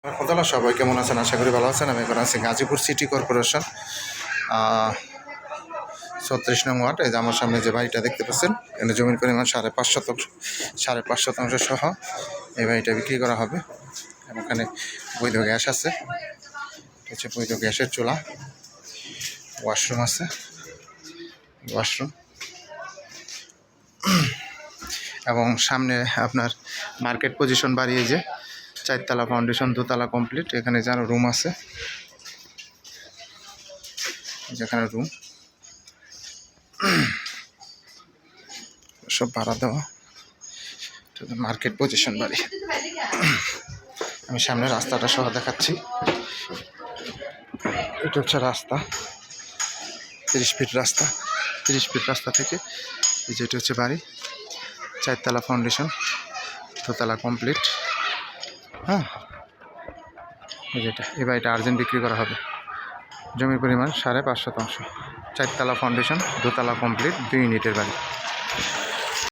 রহমতুল্লাহ, সবাই কেমন আছেন? আশা করি ভালো আছেন। আমি এখন আছি গাজীপুর সিটি কর্পোরেশন 36 নং ওয়ার্ড। এই যে আমার সামনে যে বাড়িটা দেখতে পাচ্ছেন, এখানে জমির পরিমাণ 5.5 শতাংশ সহ এই বাড়িটা বিক্রি করা হবে। এখানে বৈধ গ্যাস আছে, হচ্ছে বৈধ গ্যাসের চুলা, ওয়াশরুম আছে, ওয়াশরুম এবং সামনে আপনার মার্কেট পজিশন বাড়িয়ে যে 4তলা ফাউন্ডেশন, 2তলা কমপ্লিট। এখানে যারা রুম আছে, যেখানে রুম সব ভাড়া দেওয়া, মার্কেট পজিশন বাড়ি। আমি সামনে রাস্তাটা সহ দেখাচ্ছি। এটা হচ্ছে রাস্তা, 30 ফিট রাস্তা। 30 ফিট রাস্তা থেকে এই যেটা হচ্ছে বাড়ি, 4তলা ফাউন্ডেশন, 2তলা কমপ্লিট। হ্যাঁ, এই বাড়িটা আর্জেন্ট বিক্রি করা হবে। জমির পরিমাণ 5.5 শতাংশ, 4তলা ফাউন্ডেশন, 2তলা কমপ্লিট, 2 ইউনিটের বাড়ি।